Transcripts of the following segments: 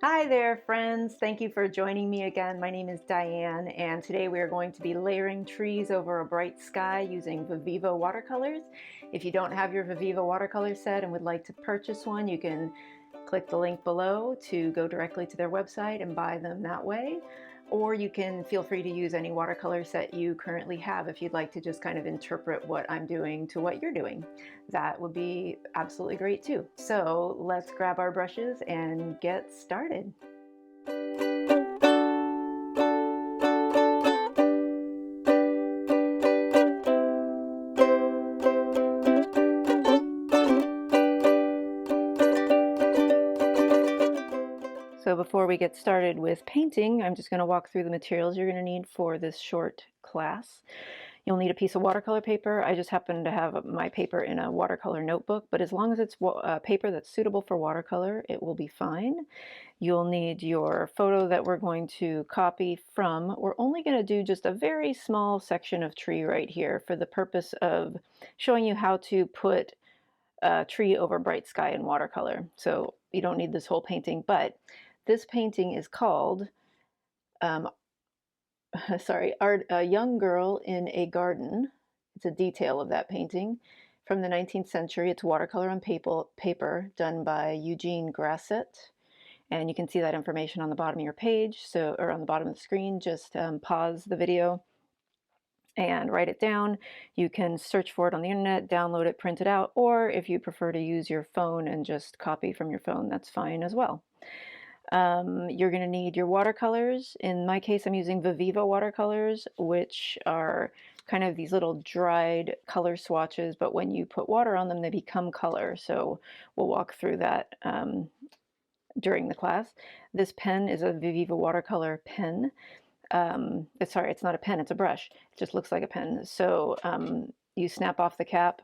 Hi there, friends. Thank you for joining me again. My name is Diane, and today we are going to be layering trees over a bright sky using Viviva Watercolors. If you don't have your Viviva Watercolor set and would like to purchase one, you can click the link below to go directly to their website and buy them that way. Or you can feel free to use any watercolor set you currently have if you'd like to just kind of interpret what I'm doing to what you're doing. That would be absolutely great too. So let's grab our brushes and get started. So before we get started with painting, I'm just going to walk through the materials you're going to need for this short class. You'll need a piece of watercolor paper. I just happen to have my paper in a watercolor notebook, but as long as it's paper that's suitable for watercolor, it will be fine. You'll need your photo that we're going to copy from. We're only going to do just a very small section of tree right here for the purpose of showing you how to put a tree over bright sky in watercolor. So you don't need this whole painting, but this painting is called um, A Young Girl in a Garden. It's a detail of that painting from the 19th century. It's watercolor on paper done by Eugene Grasset. And you can see that information on the bottom of your page, or on the bottom of the screen. Just pause the video and write it down. You can search for it on the internet, download it, print it out, or if you prefer to use your phone and just copy from your phone, that's fine as well. You're going to need your watercolors. In my case, I'm using Viviva Watercolors, which are kind of these little dried color swatches, but when you put water on them, they become color. So we'll walk through that during the class. This pen is a Viviva Watercolor pen. Sorry, it's not a pen, it's a brush. It just looks like a pen. So you snap off the cap,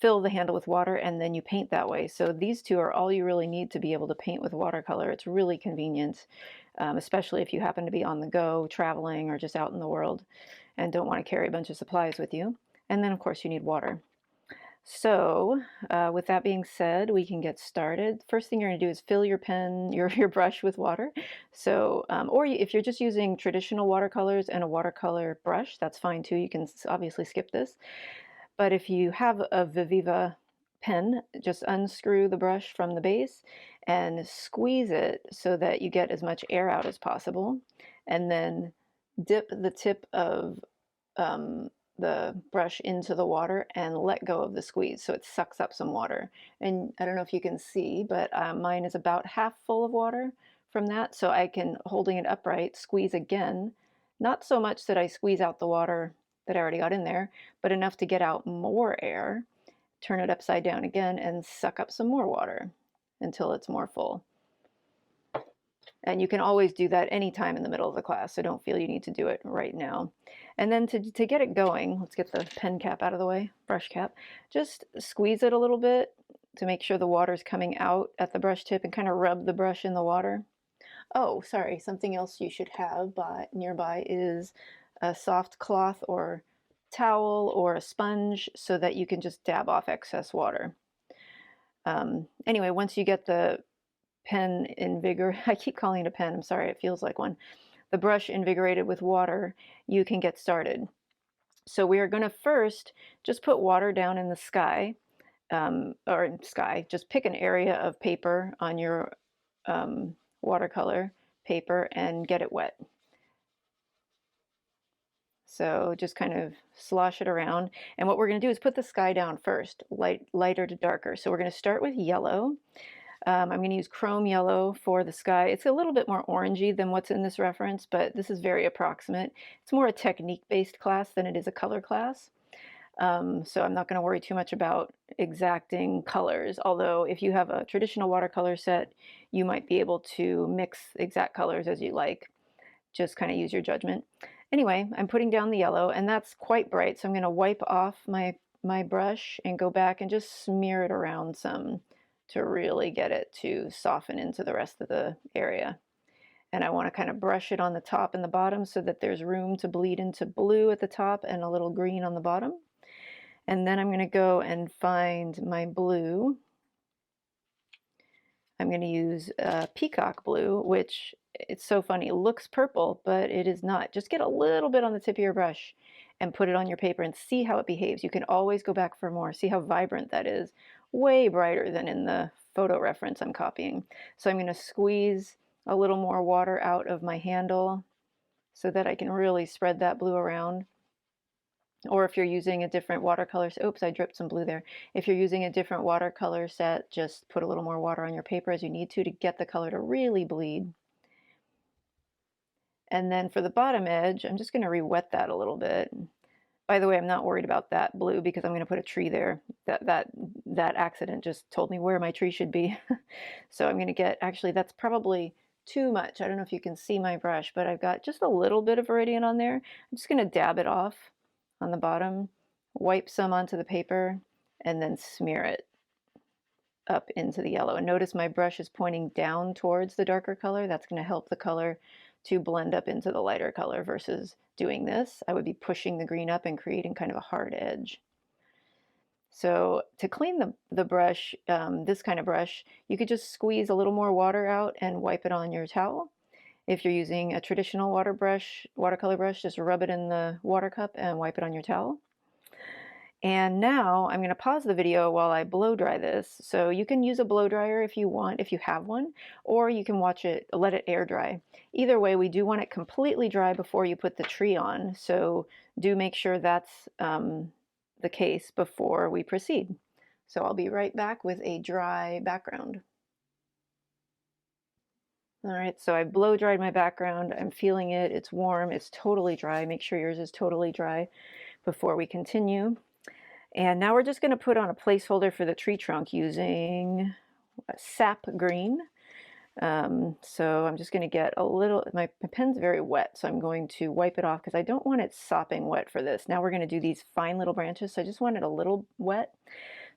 fill the handle with water, and then you paint that way. So these two are all you really need to be able to paint with watercolor. It's really convenient, especially if you happen to be on the go, traveling, or just out in the world and don't want to carry a bunch of supplies with you. And then, of course, you need water. So with that being said, we can get started. First thing you're going to do is fill your pen, your brush with water. So, if you're just using traditional watercolors and a watercolor brush, that's fine too. You can obviously skip this. But if you have a Viviva pen, just unscrew the brush from the base and squeeze it so that you get as much air out as possible. And then dip the tip of the brush into the water and let go of the squeeze so it sucks up some water. And I don't know if you can see, but mine is about half full of water from that. So I can, holding it upright, squeeze again. Not so much that I squeeze out the water that I already got in there, but enough to get out more air. Turn it upside down again and suck up some more water until it's more full. And you can always do that anytime in the middle of the class, so don't feel you need to do it right now. And then to get it going, let's get the pen cap out of the way, brush cap. Just squeeze it a little bit to make sure the water's coming out at the brush tip and kind of rub the brush in the water. Oh, sorry, something else you should have nearby is a soft cloth or towel or a sponge so that you can just dab off excess water. Anyway, once you get the pen I keep calling it a pen, I'm sorry, it feels like one. The brush invigorated with water, you can get started. So we are going to first just put water down in the sky, just pick an area of paper on your watercolor paper and get it wet. So just kind of slosh it around. And what we're going to do is put the sky down first, lighter to darker. So we're going to start with yellow. I'm going to use chrome yellow for the sky. It's a little bit more orangey than what's in this reference, but this is very approximate. It's more a technique-based class than it is a color class. So I'm not going to worry too much about exacting colors, although if you have a traditional watercolor set, you might be able to mix exact colors as you like. Just kind of use your judgment. Anyway, I'm putting down the yellow, and that's quite bright, so I'm going to wipe off my brush and go back and just smear it around some to really get it to soften into the rest of the area. And I want to kind of brush it on the top and the bottom so that there's room to bleed into blue at the top and a little green on the bottom. And then I'm going to go and find my blue. I'm going to use peacock blue, which it's so funny. It looks purple, but it is not. Just get a little bit on the tip of your brush and put it on your paper and see how it behaves. You can always go back for more. See how vibrant that is. Way brighter than in the photo reference I'm copying. So I'm going to squeeze a little more water out of my handle so that I can really spread that blue around. Or if you're using a different watercolor, oops, I dripped some blue there. If you're using a different watercolor set, just put a little more water on your paper as you need to get the color to really bleed. And then for the bottom edge, I'm just going to re-wet that a little bit. By the way, I'm not worried about that blue because I'm going to put a tree there. That accident just told me where my tree should be. So I'm going to get, actually, that's probably too much. I don't know if you can see my brush, but I've got just a little bit of Viridian on there. I'm just going to dab it off on the bottom, wipe some onto the paper, and then smear it up into the yellow. And notice my brush is pointing down towards the darker color. That's going to help the color to blend up into the lighter color versus doing this. I would be pushing the green up and creating kind of a hard edge. So to clean the brush, this kind of brush, you could just squeeze a little more water out and wipe it on your towel. If you're using a traditional watercolor brush, just rub it in the water cup and wipe it on your towel. And now I'm going to pause the video while I blow dry this. So you can use a blow dryer if you want, if you have one, or you can watch it, let it air dry. Either way, we do want it completely dry before you put the tree on. So do make sure that's the case before we proceed. So I'll be right back with a dry background. All right, so I blow dried my background. I'm feeling it. It's warm. It's totally dry. Make sure yours is totally dry before we continue. And now we're just going to put on a placeholder for the tree trunk using sap green. So I'm just going to get a little, my pen's very wet, so I'm going to wipe it off because I don't want it sopping wet for this. Now we're going to do these fine little branches, so I just want it a little wet.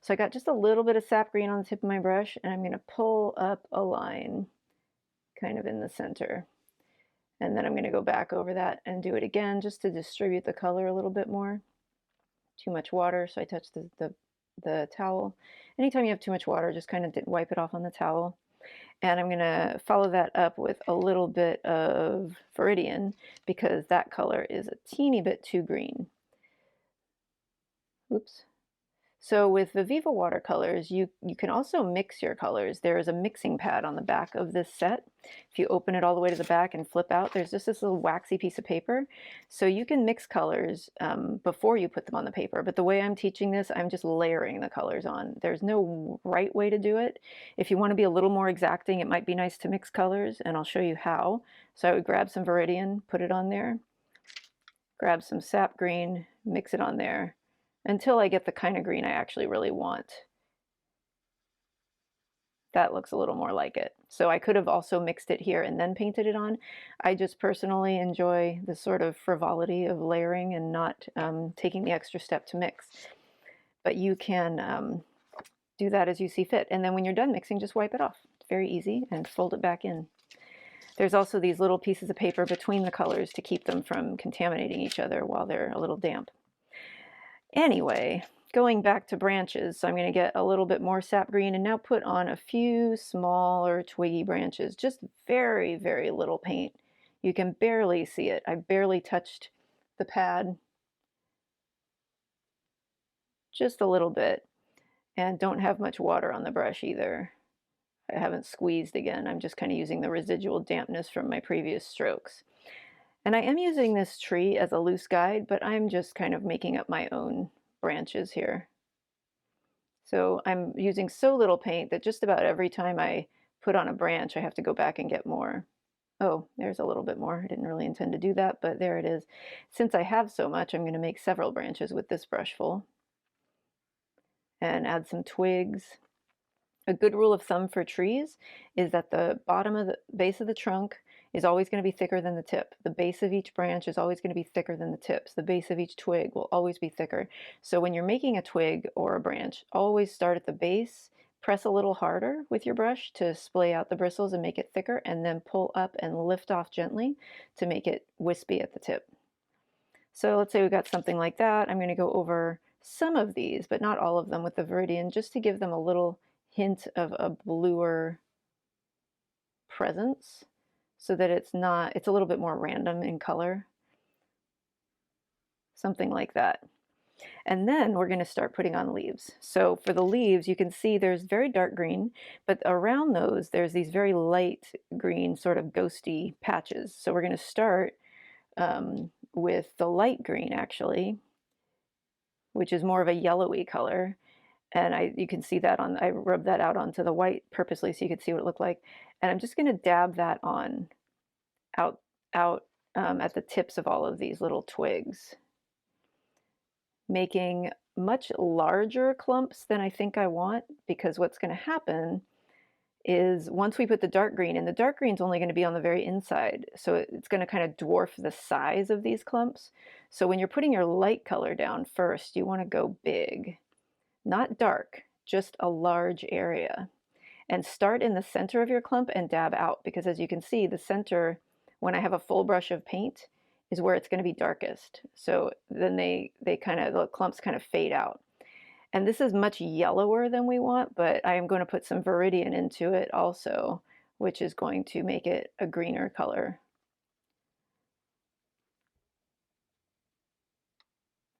So I got just a little bit of sap green on the tip of my brush, and I'm going to pull up a line kind of in the center. And then I'm going to go back over that and do it again just to distribute the color a little bit more. Too much water, so I touched the towel. Anytime you have too much water, just kind of wipe it off on the towel. And I'm going to follow that up with a little bit of Viridian because that color is a teeny bit too green. Oops. So with the Viviva Watercolors, you can also mix your colors. There is a mixing pad on the back of this set. If you open it all the way to the back and flip out, there's just this little waxy piece of paper. So you can mix colors before you put them on the paper. But the way I'm teaching this, I'm just layering the colors on. There's no right way to do it. If you want to be a little more exacting, it might be nice to mix colors, and I'll show you how. So I would grab some Viridian, put it on there, grab some sap green, mix it on there, until I get the kind of green I actually really want. That looks a little more like it. So I could have also mixed it here and then painted it on. I just personally enjoy the sort of frivolity of layering and not taking the extra step to mix. But you can do that as you see fit. And then when you're done mixing, just wipe it off. It's very easy, and fold it back in. There's also these little pieces of paper between the colors to keep them from contaminating each other while they're a little damp. Anyway, going back to branches, so I'm going to get a little bit more sap green and now put on a few smaller twiggy branches, just very, very little paint. You can barely see it. I barely touched the pad, just a little bit, and don't have much water on the brush either. I haven't squeezed again. I'm just kind of using the residual dampness from my previous strokes. And I am using this tree as a loose guide, but I'm just kind of making up my own branches here. So I'm using so little paint that just about every time I put on a branch, I have to go back and get more. Oh, there's a little bit more. I didn't really intend to do that, but there it is. Since I have so much, I'm going to make several branches with this brush full. And add some twigs. A good rule of thumb for trees is that the bottom of the base of the trunk is always going to be thicker than the tip. The base of each branch is always going to be thicker than the tips. The base of each twig will always be thicker. So when you're making a twig or a branch, always start at the base, press a little harder with your brush to splay out the bristles and make it thicker, and then pull up and lift off gently to make it wispy at the tip. So let's say we got something like that. I'm going to go over some of these, but not all of them, with the Viridian, just to give them a little hint of a bluer presence so that it's not, it's a little bit more random in color, something like that. And then we're going to start putting on leaves. So for the leaves, you can see there's very dark green, but around those, there's these very light green, sort of ghosty patches. So we're going to start with the light green, actually, which is more of a yellowy color. And you can see that on, I rubbed that out onto the white purposely so you could see what it looked like. And I'm just going to dab that on out, out at the tips of all of these little twigs, making much larger clumps than I think I want, because what's going to happen is once we put the dark green, and the dark green is only going to be on the very inside, so it's going to kind of dwarf the size of these clumps. So when you're putting your light color down first, you want to go big, not dark, just a large area. And start in the center of your clump and dab out, because as you can see, the center, when I have a full brush of paint, is where it's going to be darkest. So then the clumps kind of fade out. And this is much yellower than we want, but I am going to put some Viridian into it also, which is going to make it a greener color.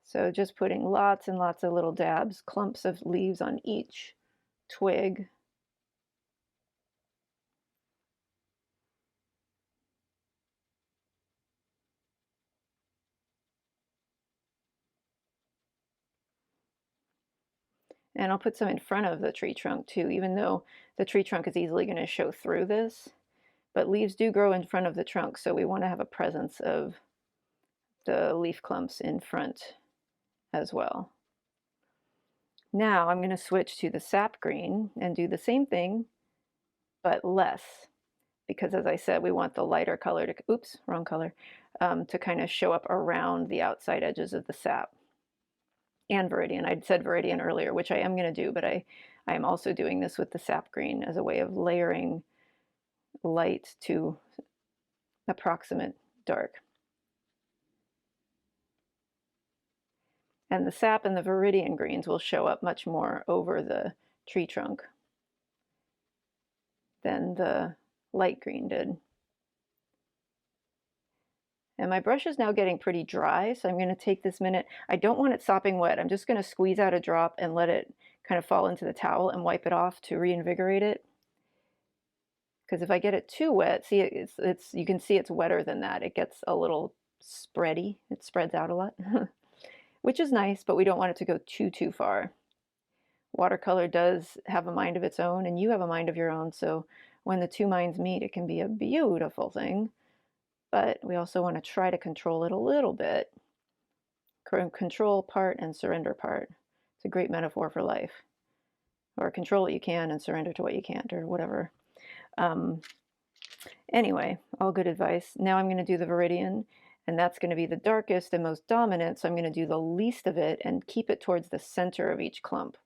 So just putting lots and lots of little dabs, clumps of leaves on each twig. And I'll put some in front of the tree trunk too, even though the tree trunk is easily going to show through this. But leaves do grow in front of the trunk, so we want to have a presence of the leaf clumps in front as well. Now I'm going to switch to the sap green and do the same thing, but less, because as I said, we want the lighter color to, oops, wrong color, to kind of show up around the outside edges of the sap. And Viridian. I'd said Viridian earlier, which I am going to do, but I am also doing this with the sap green as a way of layering light to approximate dark. And the sap and the Viridian greens will show up much more over the tree trunk than the light green did. And my brush is now getting pretty dry, so I'm going to take this minute. I don't want it sopping wet. I'm just going to squeeze out a drop and let it kind of fall into the towel and wipe it off to reinvigorate it. Because if I get it too wet, see, you can see it's wetter than that. It gets a little spready. It spreads out a lot, which is nice, but we don't want it to go too far. Watercolor does have a mind of its own, and you have a mind of your own, so when the two minds meet, it can be a beautiful thing. But we also want to try to control it a little bit. Control part and surrender part. It's a great metaphor for life. Or control what you can and surrender to what you can't, or whatever. Anyway, all good advice. Now I'm going to do the Viridian, and that's going to be the darkest and most dominant, so I'm going to do the least of it and keep it towards the center of each clump.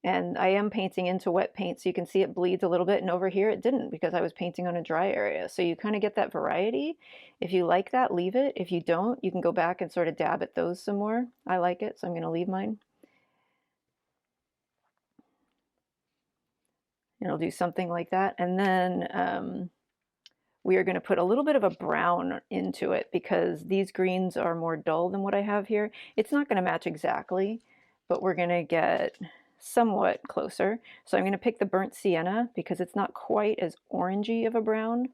And I am painting into wet paint, so you can see it bleeds a little bit, and over here it didn't because I was painting on a dry area. So you kind of get that variety. If you like that, leave it. If you don't, you can go back and sort of dab at those some more. I like it, so I'm going to leave mine. It'll do something like that. And then we are going to put a little bit of a brown into it because these greens are more dull than what I have here. It's not going to match exactly, but we're going to get somewhat closer. So I'm going to pick the burnt sienna because it's not quite as orangey of a brown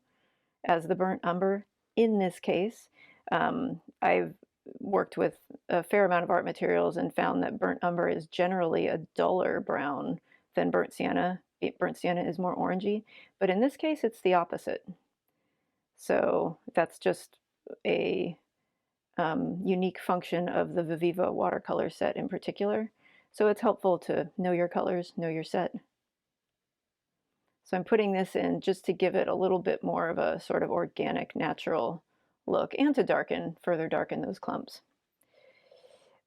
as the burnt umber in this case. I've worked with a fair amount of art materials and found that burnt umber is generally a duller brown than burnt sienna. Burnt sienna is more orangey, but in this case it's the opposite. So that's just a unique function of the Viviva watercolor set in particular. So it's helpful to know your colors, know your set. So I'm putting this in just to give it a little bit more of a sort of organic, natural look and to further darken those clumps.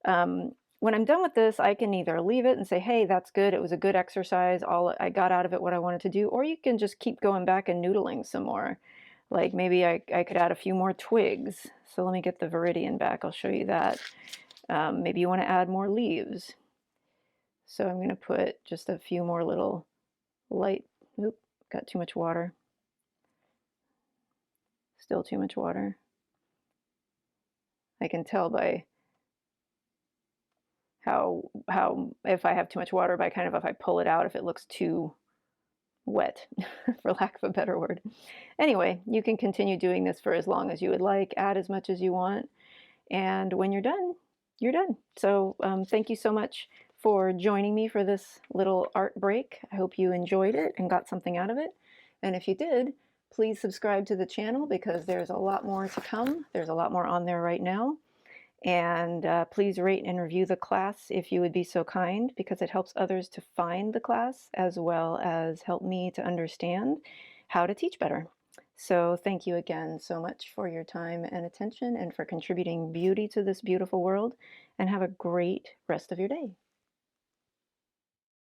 When I'm done with this, I can either leave it and say, hey, that's good, it was a good exercise, I got out of it what I wanted to do, or you can just keep going back and noodling some more. Like maybe I could add a few more twigs. So let me get the Viridian back. I'll show you that. Maybe you want to add more leaves. So I'm going to put just a few more little light, oop, got too much water. Still too much water. I can tell by how if I have too much water, by kind of if I pull it out, if it looks too wet, for lack of a better word. Anyway, you can continue doing this for as long as you would like, add as much as you want, and when you're done, you're done. So thank you so much for joining me for this little art break. I hope you enjoyed it and got something out of it. And if you did, please subscribe to the channel because there's a lot more to come. There's a lot more on there right now. And please rate and review the class if you would be so kind, because it helps others to find the class as well as help me to understand how to teach better. So thank you again so much for your time and attention and for contributing beauty to this beautiful world, and have a great rest of your day.